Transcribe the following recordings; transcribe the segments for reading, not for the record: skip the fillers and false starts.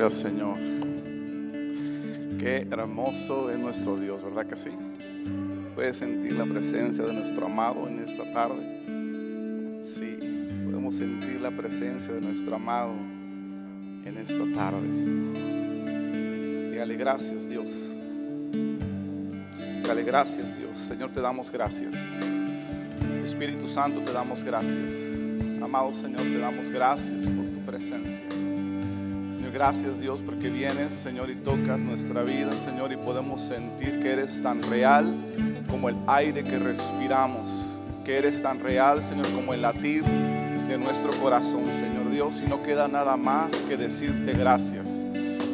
Gloria al Señor. Qué hermoso es nuestro Dios, ¿verdad que sí? ¿Puedes sentir la presencia de nuestro amado en esta tarde? Sí, podemos sentir la presencia de nuestro amado en esta tarde. Dígale gracias, Dios. Dígale gracias, Dios. Señor, te damos gracias. Espíritu Santo, te damos gracias. Amado Señor, te damos gracias por tu presencia. Señor, gracias, Dios, porque vienes, Señor, y tocas nuestra vida, Señor, y podemos sentir que eres tan real como el aire que respiramos, que eres tan real, Señor, como el latir de nuestro corazón, Señor Dios. Y no queda nada más que decirte gracias.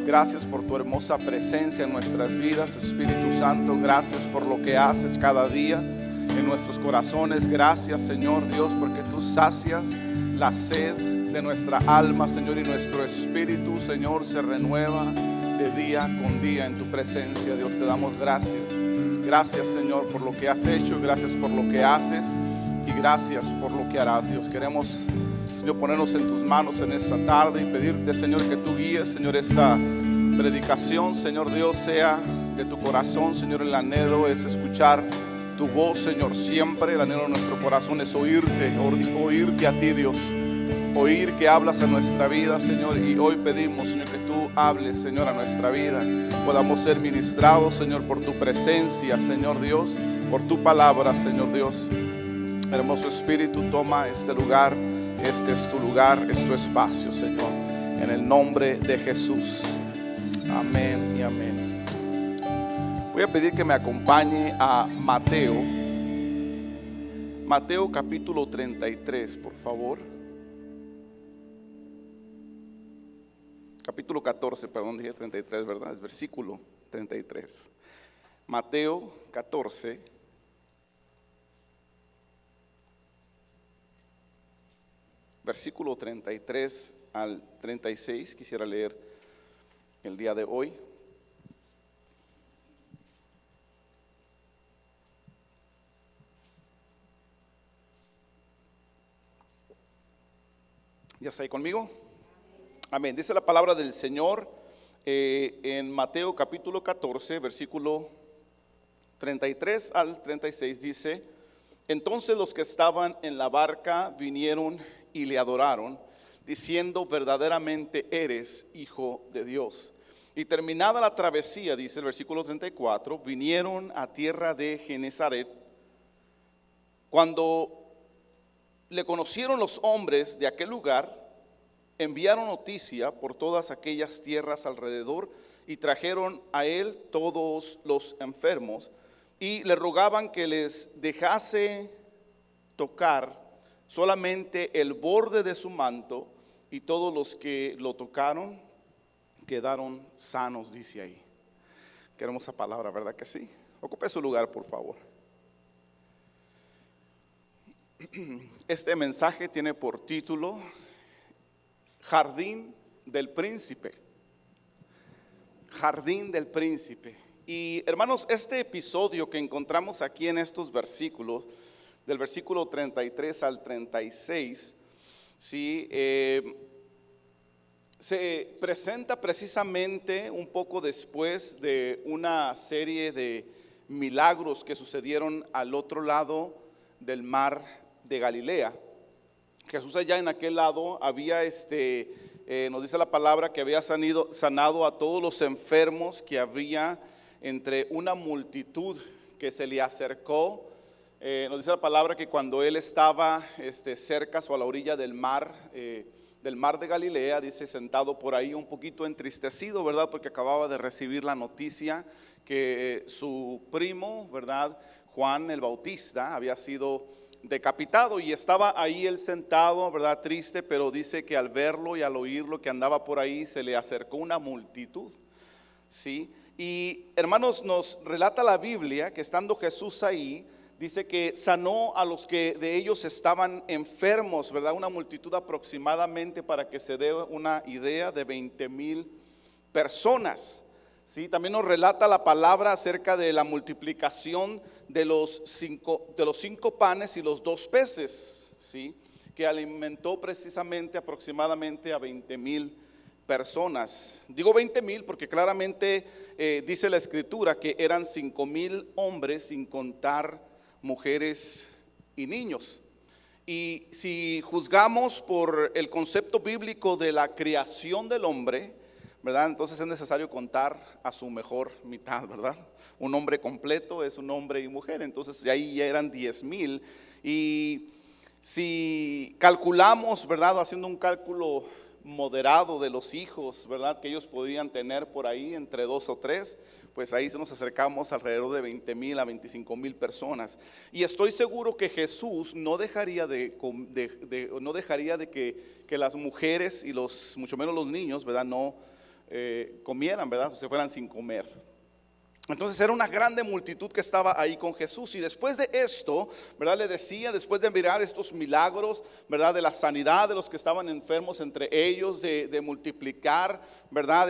Gracias por tu hermosa presencia en nuestras vidas, Espíritu Santo. Gracias por lo que haces cada día en nuestros corazones. Gracias, Señor Dios, porque tú sacias la sed de nuestra alma, Señor, y nuestro espíritu, Señor, se renueva de día con día en tu presencia. Dios, te damos gracias. Gracias, Señor, por lo que has hecho. Gracias por lo que haces y gracias por lo que harás. Dios, queremos, Señor, ponernos en tus manos en esta tarde y pedirte, Señor, que tú guíes, Señor, esta predicación, Señor Dios, sea de tu corazón, Señor. El anhelo es escuchar tu voz, Señor, siempre. El anhelo de nuestro corazón es oírte a ti, Dios. Oír que hablas a nuestra vida, Señor. Y hoy pedimos, Señor, que tú hables, Señor, a nuestra vida. Podamos ser ministrados, Señor, por tu presencia, Señor Dios, por tu palabra, Señor Dios. Hermoso Espíritu, toma este lugar. Este es tu lugar, es tu espacio, Señor. En el nombre de Jesús. Amén y amén. Voy a pedir que me acompañe a Mateo capítulo 33, por favor. Capítulo 14, perdón, dije 33, ¿verdad? Es versículo 33. Mateo 14. Versículo 33 al 36, quisiera leer el día de hoy. ¿Ya está ahí conmigo? Amén. Dice la palabra del Señor en Mateo capítulo 14, versículo 33 al 36, dice: entonces los que estaban en la barca vinieron y le adoraron, diciendo: verdaderamente eres Hijo de Dios. Y terminada la travesía, dice el versículo 34, vinieron a tierra de Genezaret. Cuando le conocieron los hombres de aquel lugar, enviaron noticia por todas aquellas tierras alrededor y trajeron a él todos los enfermos y le rogaban que les dejase tocar solamente el borde de su manto, y todos los que lo tocaron quedaron sanos, dice ahí. Qué hermosa palabra, ¿verdad que sí? Ocupe su lugar, por favor. Este mensaje tiene por título Jardín del Príncipe. Jardín del Príncipe. Y hermanos, este episodio que encontramos aquí en estos versículos, del versículo 33 al 36, ¿sí? Se presenta precisamente un poco después de una serie de milagros que sucedieron al otro lado del mar de Galilea. Jesús allá en aquel lado había nos dice la palabra que había sanado a todos los enfermos que había entre una multitud que se le acercó. Nos dice la palabra que cuando él estaba cerca o a la orilla del mar de Galilea, dice, sentado por ahí un poquito entristecido, ¿verdad? Porque acababa de recibir la noticia que su primo, ¿verdad?, Juan el Bautista, había sido decapitado, y estaba ahí él sentado, ¿verdad?, triste, pero dice que al verlo y al oírlo que andaba por ahí, se le acercó una multitud, ¿sí? Y hermanos, nos relata la Biblia que estando Jesús ahí, dice que sanó a los que de ellos estaban enfermos, ¿verdad? Una multitud aproximadamente, para que se dé una idea, de 20,000 personas. ¿Sí? También nos relata la palabra acerca de la multiplicación de los cinco panes y los 2 peces, ¿sí? Que alimentó precisamente aproximadamente a 20,000 personas. Digo 20,000 porque claramente dice la escritura que eran 5,000 hombres sin contar mujeres y niños. Y si juzgamos por el concepto bíblico de la creación del hombre, ¿verdad? Entonces es necesario contar a su mejor mitad, ¿verdad? Un hombre completo es un hombre y mujer, entonces ahí ya eran 10,000. Y si calculamos, ¿verdad? Haciendo un cálculo moderado de los hijos, ¿verdad? Que ellos podían tener por ahí entre 2 o 3, pues ahí se nos acercamos alrededor de 20,000 a 25,000 personas. Y estoy seguro que Jesús no dejaría de que las mujeres y mucho menos los niños, ¿verdad? No comieran, ¿verdad? Se fueran sin comer. Entonces era una grande multitud que estaba ahí con Jesús. Y después de esto, ¿verdad? Le decía, después de mirar estos milagros, ¿verdad? De la sanidad de los que estaban enfermos entre ellos, de multiplicar, ¿verdad?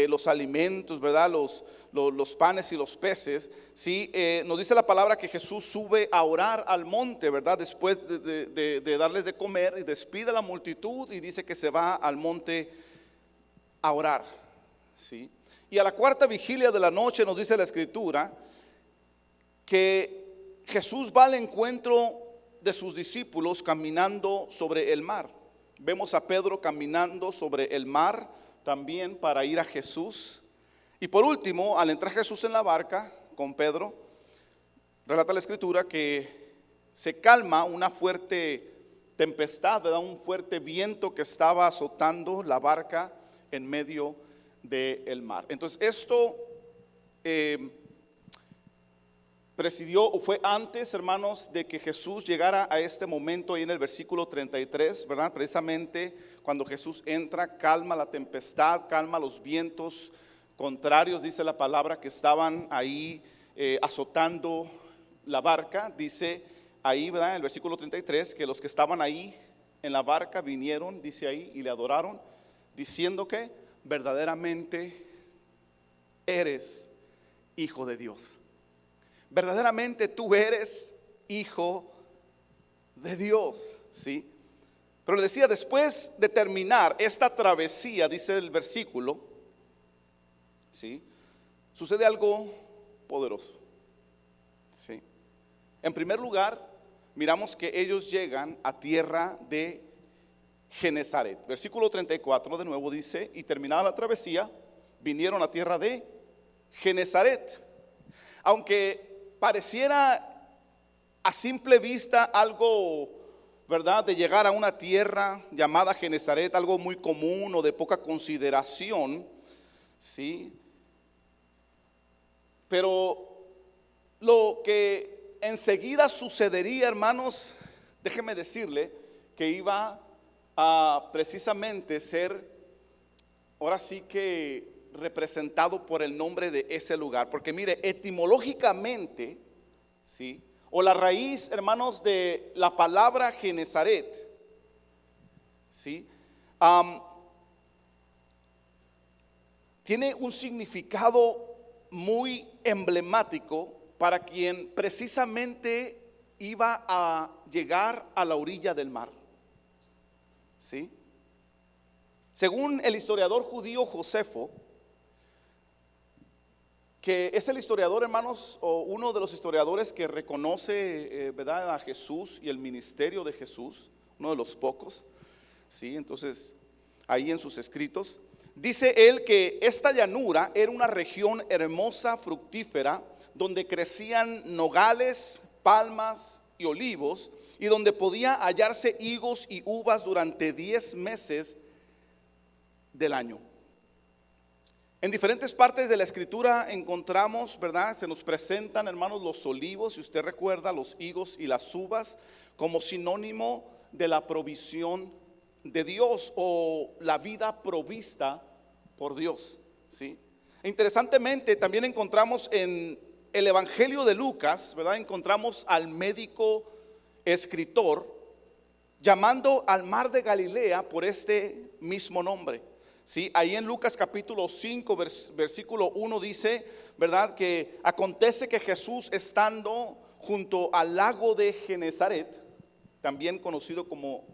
Los alimentos, ¿verdad? Los panes y los peces. Sí, nos dice la palabra que Jesús sube a orar al monte, ¿verdad? Después de darles de comer, y despide a la multitud y dice que se va al monte a orar. Sí. Y a la cuarta vigilia de la noche nos dice la escritura que Jesús va al encuentro de sus discípulos caminando sobre el mar. Vemos a Pedro caminando sobre el mar también para ir a Jesús. Y por último, al entrar Jesús en la barca con Pedro, relata la escritura que se calma una fuerte tempestad, ¿verdad? Un fuerte viento que estaba azotando la barca en medio del mar. Entonces esto presidió o fue antes, hermanos, de que Jesús llegara a este momento ahí en el versículo 33, ¿verdad? Precisamente cuando Jesús entra, calma la tempestad, calma los vientos contrarios, dice la palabra, que estaban ahí azotando la barca. Dice ahí, ¿verdad? En el versículo 33, que los que estaban ahí en la barca vinieron, dice ahí, y le adoraron, diciendo que verdaderamente eres hijo de Dios. Verdaderamente tú eres hijo de Dios, ¿sí? Pero le decía, después de terminar esta travesía, dice el versículo, ¿sí? Sucede algo poderoso, ¿sí? En primer lugar, miramos que ellos llegan a tierra de Genezaret. Versículo 34 de nuevo dice, y terminada la travesía, vinieron a tierra de Genezaret. Aunque pareciera a simple vista algo, ¿verdad? De llegar a una tierra llamada Genezaret, algo muy común o de poca consideración, ¿sí? Pero lo que enseguida sucedería, hermanos, déjeme decirle que iba a precisamente ser, ahora sí que representado por el nombre de ese lugar, porque mire, etimológicamente, ¿sí? O la raíz, hermanos, de la palabra Genezaret, ¿sí? Tiene un significado muy emblemático para quien precisamente iba a llegar a la orilla del mar. ¿Sí? Según el historiador judío Josefo, que es el historiador, hermanos, o uno de los historiadores que reconoce, ¿verdad?, a Jesús y el ministerio de Jesús, uno de los pocos, ¿sí? Entonces, ahí en sus escritos, dice él que esta llanura era una región hermosa, fructífera, donde crecían nogales, palmas y olivos, y donde podía hallarse higos y uvas durante 10 meses del año. En diferentes partes de la escritura encontramos, ¿verdad? Se nos presentan, hermanos, los olivos, si usted recuerda, los higos y las uvas como sinónimo de la provisión de Dios o la vida provista por Dios, ¿sí? Interesantemente, también encontramos en el Evangelio de Lucas, ¿verdad? Encontramos al médico escritor llamando al mar de Galilea por este mismo nombre, ¿sí? Ahí en Lucas capítulo 5 versículo 1 dice, ¿verdad?, que acontece que Jesús, estando junto al lago de Genezaret, también conocido como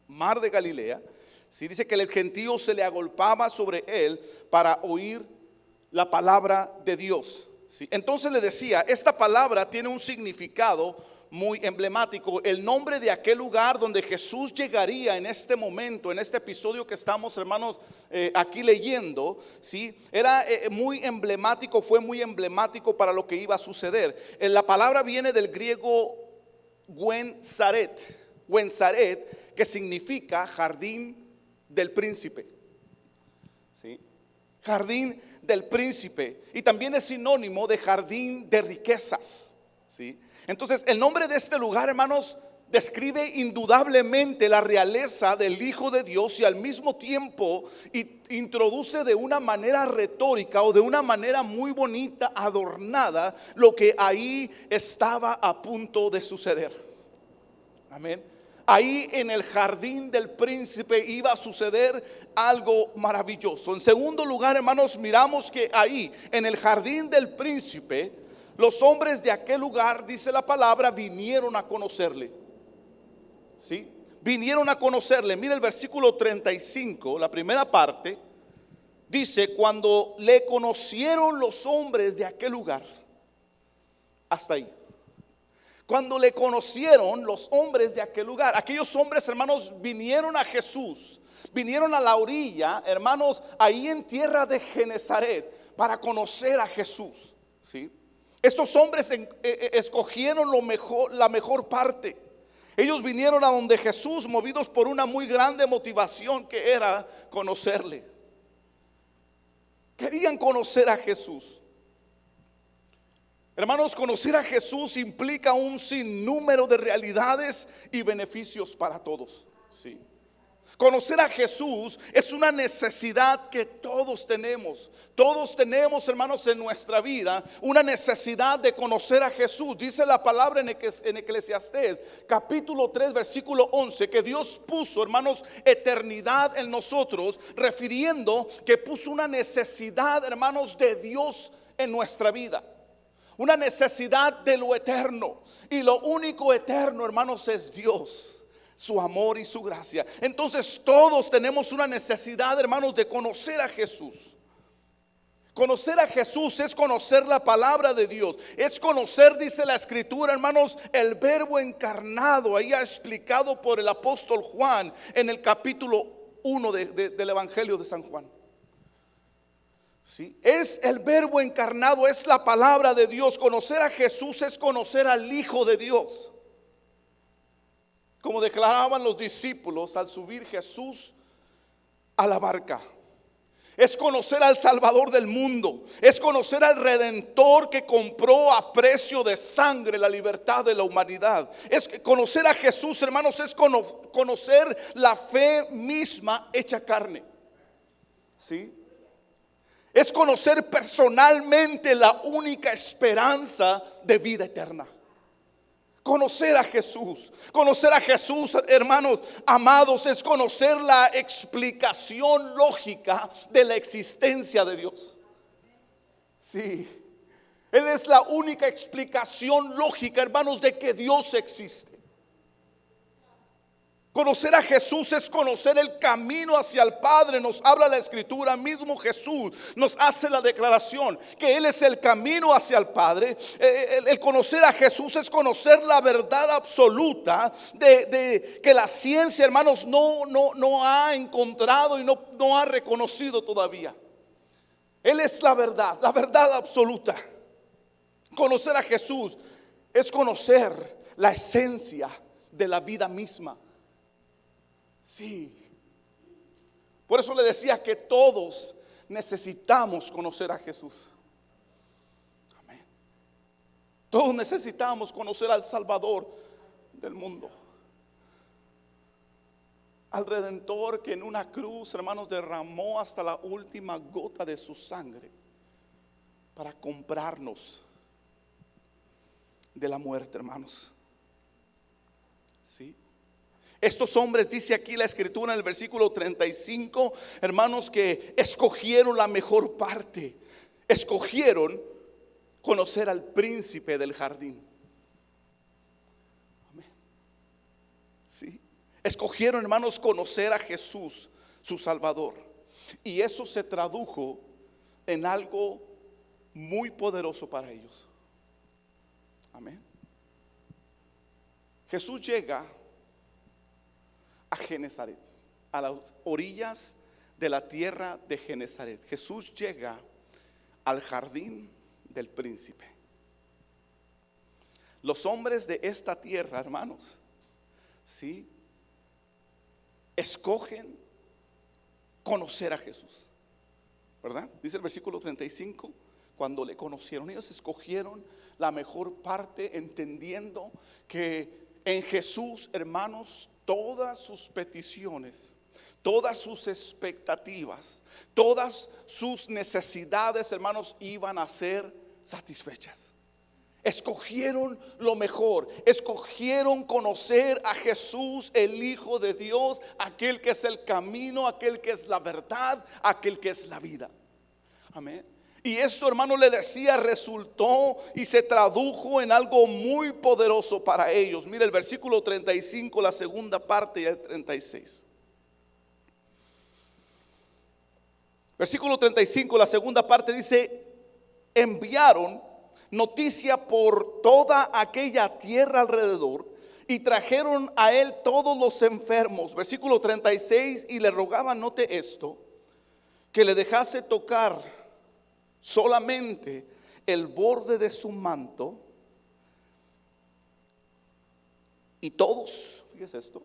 mar de Galilea, Sí, dice que el gentío se le agolpaba sobre él para oír la palabra de Dios. Sí, entonces le decía, esta palabra tiene un significado muy emblemático. El nombre de aquel lugar donde Jesús llegaría en este momento, en este episodio que estamos, hermanos, aquí leyendo, ¿sí? Era muy emblemático, fue muy emblemático para lo que iba a suceder. La palabra viene del griego Gennesaret, que significa jardín del príncipe. ¿Sí? Jardín del príncipe, y también es sinónimo de jardín de riquezas. ¿Sí? Entonces el nombre de este lugar, hermanos, describe indudablemente la realeza del Hijo de Dios y al mismo tiempo introduce de una manera retórica o de una manera muy bonita, adornada, lo que ahí estaba a punto de suceder. Amén. Ahí en el jardín del príncipe iba a suceder algo maravilloso. En segundo lugar, hermanos, miramos que ahí en el jardín del príncipe, los hombres de aquel lugar, dice la palabra, vinieron a conocerle. ¿Sí? Vinieron a conocerle. Mira el versículo 35, la primera parte, dice: cuando le conocieron los hombres de aquel lugar. Hasta ahí. Cuando le conocieron los hombres de aquel lugar, aquellos hombres, hermanos, vinieron a Jesús, vinieron a la orilla, hermanos, ahí en tierra de Genezaret, para conocer a Jesús. ¿Sí? Estos hombres escogieron la mejor parte. Ellos vinieron a donde Jesús, movidos por una muy grande motivación, que era conocerle. Querían conocer a Jesús. Hermanos, conocer a Jesús implica un sinnúmero de realidades y beneficios para todos. Sí. Conocer a Jesús es una necesidad que todos tenemos. Todos tenemos, hermanos, en nuestra vida una necesidad de conocer a Jesús. Dice la palabra en Eclesiastés capítulo 3 versículo 11 que Dios puso, hermanos, eternidad en nosotros, refiriendo que puso una necesidad, hermanos, de Dios en nuestra vida. Una necesidad de lo eterno. Y lo único eterno, hermanos, es Dios, su amor y su gracia. Entonces todos tenemos una necesidad, hermanos, de conocer a Jesús. Conocer a Jesús es conocer la palabra de Dios. Es conocer, dice la escritura, hermanos, el verbo encarnado. Ahí ha explicado por el apóstol Juan en el capítulo 1 del Evangelio de San Juan. ¿Sí? Es el verbo encarnado, es la palabra de Dios. Conocer a Jesús es conocer al Hijo de Dios. Como declaraban los discípulos al subir Jesús a la barca. Es conocer al Salvador del mundo. Es conocer al Redentor que compró a precio de sangre la libertad de la humanidad. Es conocer a Jesús, hermanos, es conocer la fe misma hecha carne. ¿Sí? Es conocer personalmente la única esperanza de vida eterna. Conocer a Jesús. Conocer a Jesús, hermanos amados, es conocer la explicación lógica de la existencia de Dios. Sí, Él es la única explicación lógica, hermanos, de que Dios existe. Conocer a Jesús es conocer el camino hacia el Padre. Nos habla la Escritura, mismo Jesús nos hace la declaración que Él es el camino hacia el Padre. El conocer a Jesús es conocer la verdad absoluta de que la ciencia, hermanos, no ha encontrado y no ha reconocido todavía. Él es la verdad absoluta. Conocer a Jesús es conocer la esencia de la vida misma. Sí. Por eso le decía que todos necesitamos conocer a Jesús. Amén. Todos necesitamos conocer al Salvador del mundo. Al Redentor que en una cruz, hermanos, derramó hasta la última gota de su sangre para comprarnos de la muerte, hermanos. Sí. Estos hombres, dice aquí la escritura en el versículo 35, hermanos, que escogieron la mejor parte. Escogieron conocer al príncipe del jardín. Amén. Sí. Escogieron, hermanos, conocer a Jesús su Salvador. Y eso se tradujo en algo muy poderoso para ellos. Amén. Jesús llega a Genezaret, a las orillas de la tierra de Genezaret. Jesús llega al jardín del príncipe. Los hombres de esta tierra, hermanos, ¿sí?, escogen conocer a Jesús, ¿verdad? Dice el versículo 35, cuando le conocieron, ellos escogieron la mejor parte, entendiendo que en Jesús, hermanos, todas sus peticiones, todas sus expectativas, todas sus necesidades, hermanos, iban a ser satisfechas. Escogieron lo mejor, escogieron conocer a Jesús, el Hijo de Dios, aquel que es el camino, aquel que es la verdad, aquel que es la vida. Amén. Y esto, hermano, le decía, resultó y se tradujo en algo muy poderoso para ellos. Mira el versículo 35, la segunda parte, y el 36. Versículo 35, la segunda parte dice: enviaron noticia por toda aquella tierra alrededor y trajeron a él todos los enfermos. Versículo 36, y le rogaban, note esto, que le dejase tocar solamente el borde de su manto. Y todos, fíjese esto,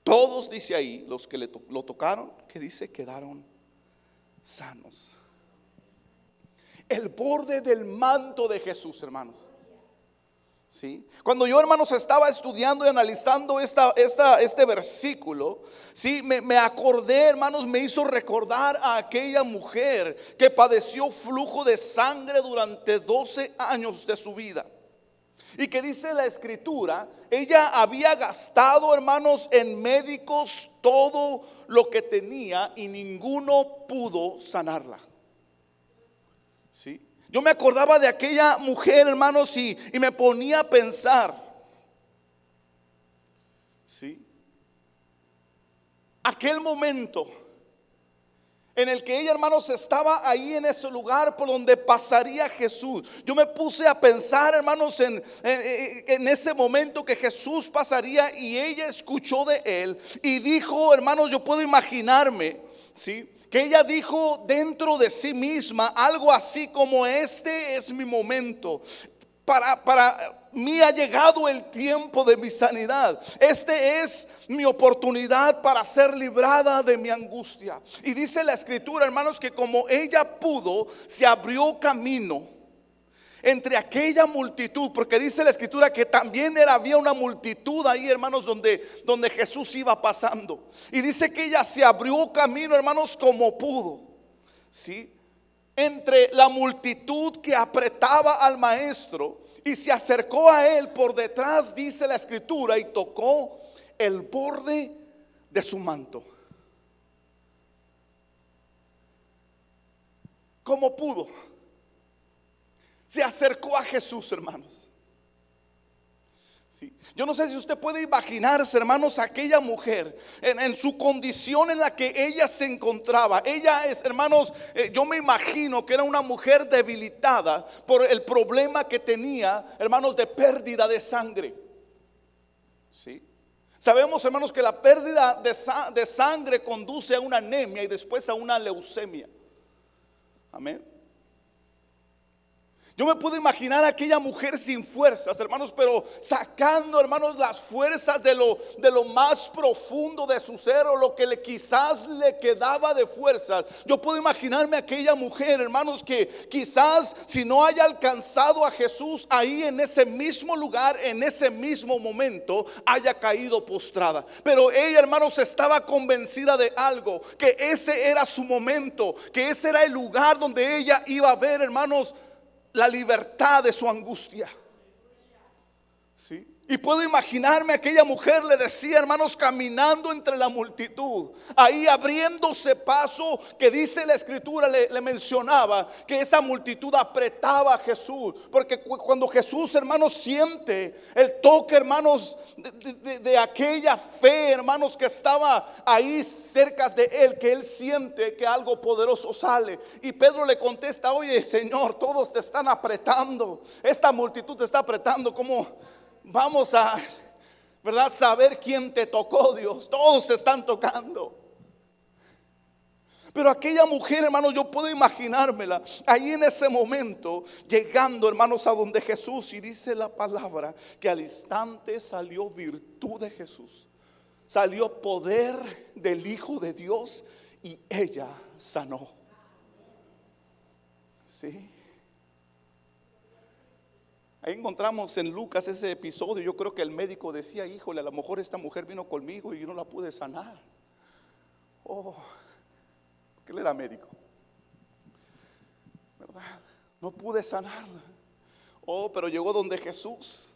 todos, dice ahí, los que lo tocaron, que dice, quedaron sanos. El borde del manto de Jesús, hermanos. ¿Sí? Cuando yo, hermanos, estaba estudiando y analizando este versículo, ¿sí?, me acordé, hermanos, me hizo recordar a aquella mujer que padeció flujo de sangre durante 12 años de su vida. Y que dice la escritura, ella había gastado, hermanos, en médicos todo lo que tenía y ninguno pudo sanarla. ¿Sí? Yo me acordaba de aquella mujer, hermanos, y me ponía a pensar, ¿sí?, aquel momento en el que ella, hermanos, estaba ahí en ese lugar por donde pasaría Jesús. Yo me puse a pensar, hermanos, en ese momento que Jesús pasaría y ella escuchó de él y dijo, hermanos, yo puedo imaginarme, ¿sí?, que ella dijo dentro de sí misma algo así como: este es mi momento. Para mí ha llegado el tiempo de mi sanidad. Este es mi oportunidad para ser librada de mi angustia. Y dice la escritura, hermanos, que como ella pudo, se abrió camino entre aquella multitud, porque dice la escritura que también había una multitud ahí, hermanos, donde Jesús iba pasando. Y dice que ella se abrió camino, hermanos, como pudo, ¿sí?, entre la multitud que apretaba al maestro, y se acercó a él por detrás, dice la escritura, y tocó el borde de su manto. Como pudo, se acercó a Jesús, hermanos. Sí. Yo no sé si usted puede imaginarse, hermanos, aquella mujer en su condición en la que ella se encontraba. Ella es, hermanos, yo me imagino que era una mujer debilitada por el problema que tenía, hermanos, de pérdida de sangre. Sí. Sabemos, hermanos, que la pérdida de sangre conduce a una anemia y después a una leucemia. Amén. Yo me puedo imaginar a aquella mujer sin fuerzas, hermanos, pero sacando, hermanos, las fuerzas de lo más profundo de su ser, o lo que quizás le quedaba de fuerzas. Yo puedo imaginarme a aquella mujer, hermanos, que quizás si no haya alcanzado a Jesús ahí en ese mismo lugar, en ese mismo momento, haya caído postrada. Pero ella, hermanos, estaba convencida de algo, que ese era su momento, que ese era el lugar donde ella iba a ver, hermanos, la libertad de su angustia. ¿Sí? Y puedo imaginarme, aquella mujer le decía, hermanos, caminando entre la multitud, ahí abriéndose paso, que dice la escritura, le mencionaba que esa multitud apretaba a Jesús. Porque cuando Jesús, hermanos, siente el toque, hermanos, de aquella fe, hermanos, que estaba ahí cerca de él, que él siente que algo poderoso sale. Y Pedro le contesta: oye, Señor, todos te están apretando, esta multitud te está apretando. ¿Cómo vamos a, verdad, saber quién te tocó, Dios? Todos te están tocando. Pero aquella mujer, hermanos, yo puedo imaginármela ahí en ese momento, llegando, hermanos, a donde Jesús. Y dice la palabra que al instante salió virtud de Jesús, salió poder del Hijo de Dios, y ella sanó. Sí. Ahí encontramos en Lucas ese episodio. Yo creo que el médico decía: híjole, a lo mejor esta mujer vino conmigo y yo no la pude sanar. Oh, porque él era médico, ¿verdad? No pude sanarla. Oh, pero llegó donde Jesús,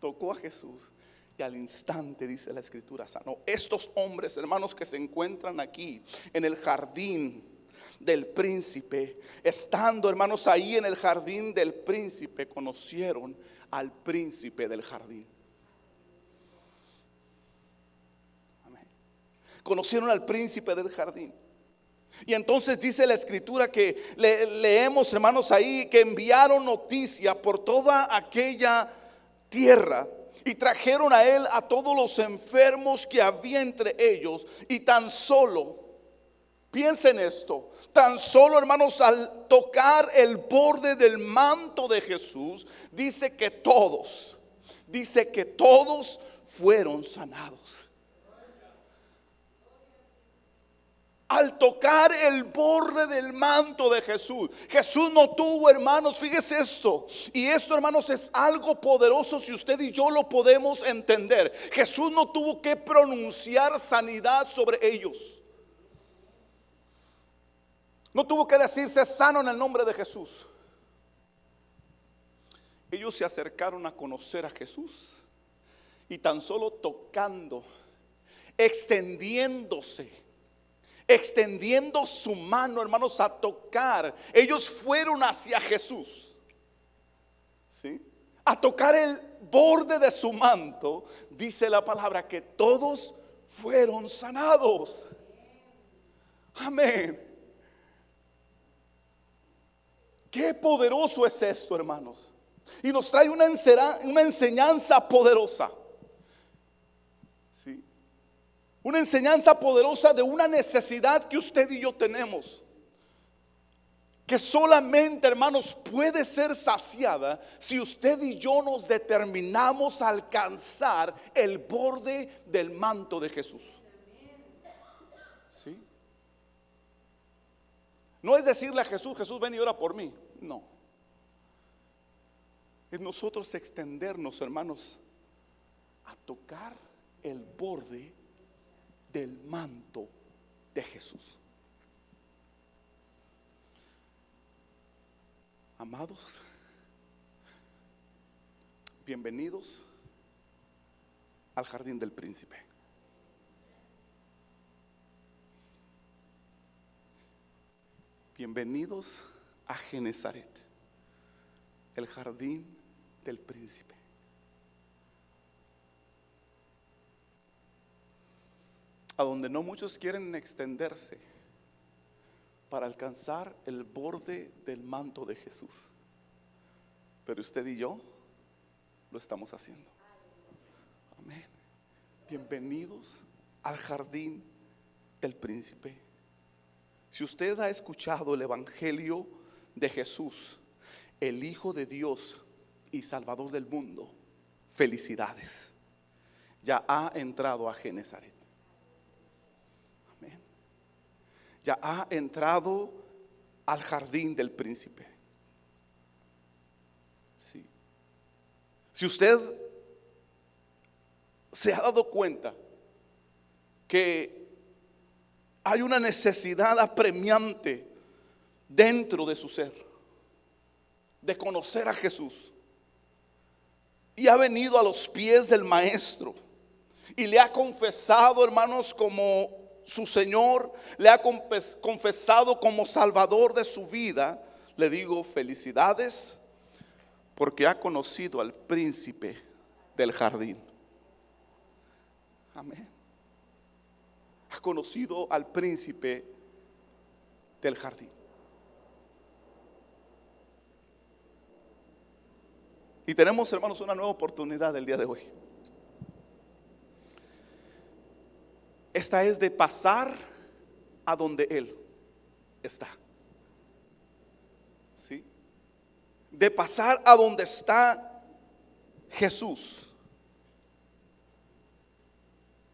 tocó a Jesús, y al instante, dice la escritura, sanó. Estos hombres, hermanos, que se encuentran aquí en el jardín del príncipe, estando, hermanos, ahí en el jardín del príncipe, conocieron al príncipe del jardín. Amén. Conocieron al príncipe del jardín. Y entonces dice la escritura que leemos, hermanos, ahí que enviaron noticia por toda aquella tierra, y trajeron a él a todos los enfermos que había entre ellos. Y tan solo, piensen esto, tan solo, hermanos, al tocar el borde del manto de Jesús, dice que todos fueron sanados. Al tocar el borde del manto de Jesús, Jesús no tuvo, hermanos, fíjese esto, y esto, hermanos, es algo poderoso si usted y yo lo podemos entender. Jesús no tuvo que pronunciar sanidad sobre ellos. No tuvo que decirse sano en el nombre de Jesús. Ellos se acercaron a conocer a Jesús, y tan solo tocando, extendiendo su mano, hermanos, a tocar, ellos fueron hacia Jesús, ¿sí? A tocar el borde de su manto, dice la palabra que todos fueron sanados. Amén. Qué poderoso es esto, hermanos. Y nos trae una enseñanza poderosa. ¿Sí? Una enseñanza poderosa de una necesidad que usted y yo tenemos, que solamente, hermanos, puede ser saciada si usted y yo nos determinamos a alcanzar el borde del manto de Jesús. ¿Sí? No es decirle a Jesús: Jesús, ven y ora por mí. No. Es nosotros extendernos, hermanos, a tocar el borde del manto de Jesús. Amados, bienvenidos al jardín del príncipe. Bienvenidos a Genezaret, el jardín del príncipe. A donde no muchos quieren extenderse para alcanzar el borde del manto de Jesús, pero usted y yo lo estamos haciendo. Amén. Bienvenidos al jardín del príncipe. Si usted ha escuchado el evangelio de Jesús, el Hijo de Dios y Salvador del mundo, felicidades, ya ha entrado a Genezaret. Amén. Ya ha entrado al jardín del príncipe. Sí. Si usted se ha dado cuenta que hay una necesidad apremiante dentro de su ser de conocer a Jesús, y ha venido a los pies del Maestro y le ha confesado, hermanos, como su Señor, le ha confesado como Salvador de su vida, le digo felicidades, porque ha conocido al príncipe del jardín. Amén. Ha conocido al príncipe del jardín. Y tenemos, hermanos, una nueva oportunidad el día de hoy. Esta es de pasar a donde Él está. ¿Sí? De pasar a donde está Jesús.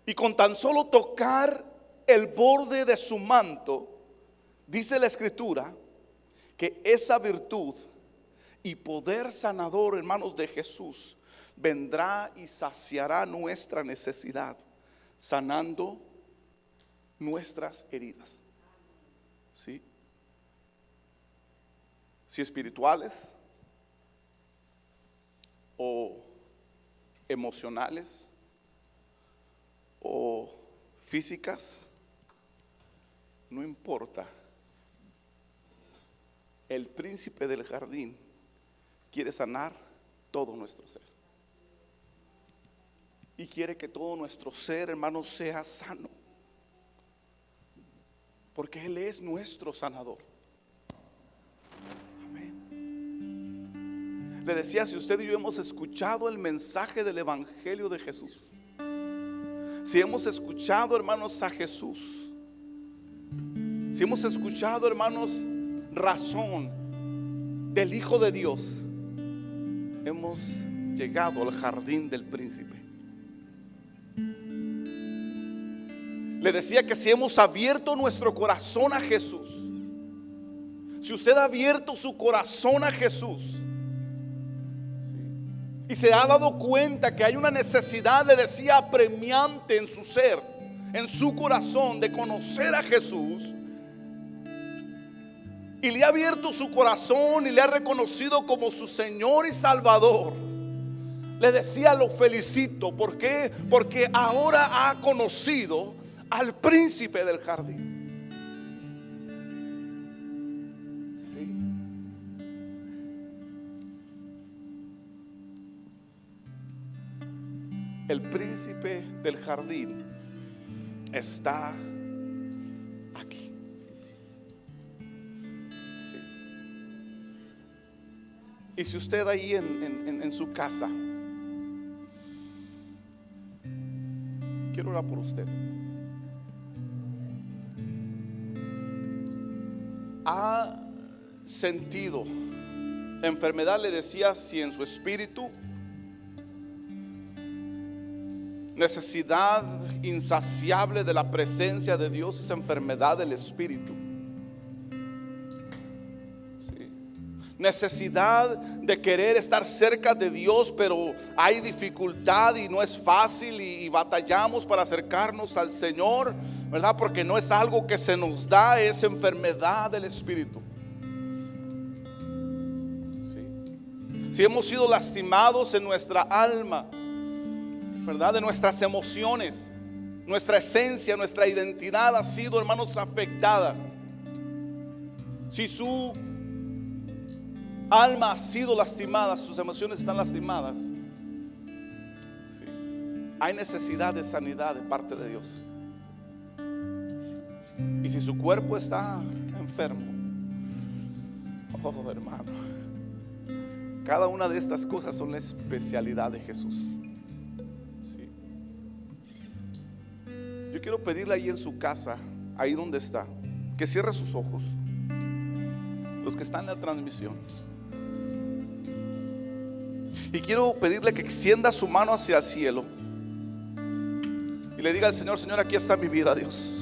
Y con tan solo tocar el borde de su manto, dice la Escritura que esa virtud y poder sanador, hermanos, de Jesús vendrá y saciará nuestra necesidad, sanando nuestras heridas. ¿Sí? Si espirituales o emocionales o físicas, no importa. El príncipe del jardín quiere sanar todo nuestro ser. Y quiere que todo nuestro ser, hermanos, sea sano. Porque Él es nuestro sanador. Amén. Le decía, si usted y yo hemos escuchado el mensaje del Evangelio de Jesús, si hemos escuchado, hermanos, a Jesús, si hemos escuchado, hermanos, razón del Hijo de Dios, hemos llegado al jardín del príncipe. Le decía que si hemos abierto nuestro corazón a Jesús, si usted ha abierto su corazón a Jesús y se ha dado cuenta que hay una necesidad, le decía, apremiante en su ser, en su corazón, de conocer a Jesús, y le ha abierto su corazón y le ha reconocido como su Señor y Salvador, le decía, lo felicito. ¿Por qué? Porque ahora ha conocido al príncipe del jardín. Sí. El príncipe del jardín está aquí. Sí. Y si usted ahí en su casa, quiero orar por usted. Ha sentido enfermedad, le decía, si en su espíritu, necesidad insaciable de la presencia de Dios, esa enfermedad del espíritu. Sí. Necesidad de querer estar cerca de Dios, pero hay dificultad y no es fácil y batallamos para acercarnos al Señor, ¿verdad? Porque no es algo que se nos da, es enfermedad del espíritu. Sí. Si hemos sido lastimados en nuestra alma, ¿verdad? De nuestras emociones, nuestra esencia, nuestra identidad ha sido, hermanos, afectada. Si su alma ha sido lastimada, sus emociones están lastimadas, sí, hay necesidad de sanidad de parte de Dios. Y si su cuerpo está enfermo, oh hermano, cada una de estas cosas son la especialidad de Jesús. Sí. Yo quiero pedirle ahí en su casa, ahí donde está, que cierre sus ojos. Los que están en la transmisión. Y quiero pedirle que extienda su mano hacia el cielo y le diga al Señor: Señor, aquí está mi vida, Dios.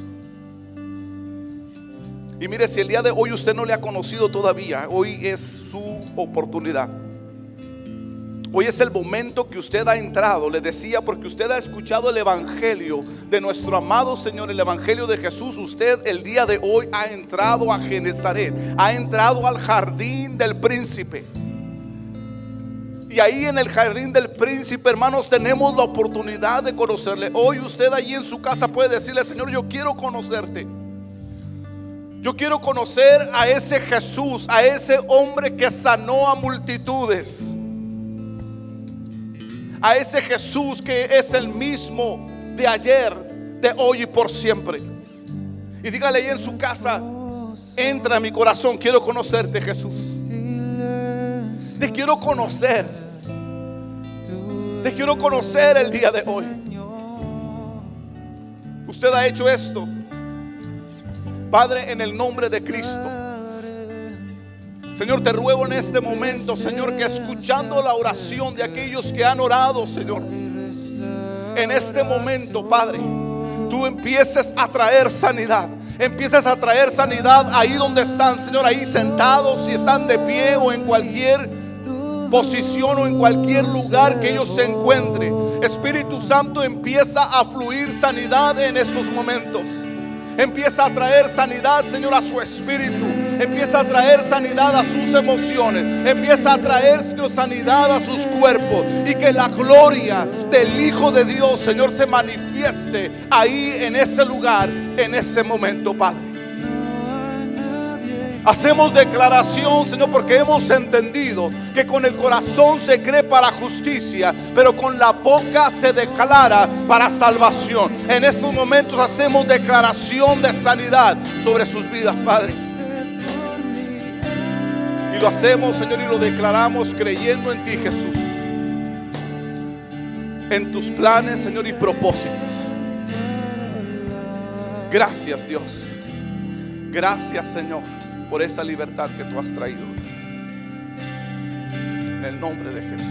Y mire, si el día de hoy usted no le ha conocido todavía, hoy es su oportunidad. Hoy es el momento que usted ha entrado, le decía, porque usted ha escuchado el evangelio de nuestro amado Señor, el evangelio de Jesús. Usted el día de hoy ha entrado a Genezaret, ha entrado al jardín del príncipe. Y Y ahí en el jardín del príncipe, hermanos, tenemos la oportunidad de conocerle. Hoy usted allí en su casa puede decirle: Señor, yo quiero conocerte. Yo quiero conocer a ese Jesús, a ese hombre que sanó a multitudes, a ese Jesús que es el mismo de ayer, de hoy y por siempre. Y dígale ahí en su casa: entra a mi corazón, quiero conocerte, Jesús. Te quiero conocer. Te quiero conocer el día de hoy. Usted ha hecho esto. Padre, en el nombre de Cristo, Señor, te ruego en este momento, Señor, que escuchando la oración de aquellos que han orado, Señor, en este momento, Padre, tú empieces a traer sanidad. Empiezas a traer sanidad ahí donde están, Señor, ahí sentados, si están de pie o en cualquier posición o en cualquier lugar que ellos se encuentren. Espíritu Santo, empieza a fluir sanidad en estos momentos. Empieza a traer sanidad, Señor, a su espíritu. Empieza a traer sanidad a sus emociones. Empieza a traer, Señor, sanidad a sus cuerpos. Y que la gloria del Hijo de Dios, Señor, se manifieste ahí en ese lugar, en ese momento, Padre. Hacemos declaración, Señor, porque hemos entendido que con el corazón se cree para justicia, pero con la boca se declara para salvación. En estos momentos hacemos declaración de sanidad sobre sus vidas, Padre. Y lo hacemos, Señor, y lo declaramos creyendo en ti, Jesús, en tus planes, Señor, y propósitos. Gracias, Dios. Gracias, Señor, por esa libertad que tú has traído. En el nombre de Jesús.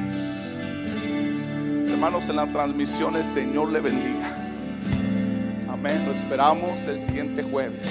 Hermanos, en la transmisión, el Señor le bendiga. Amén. Lo esperamos el siguiente jueves.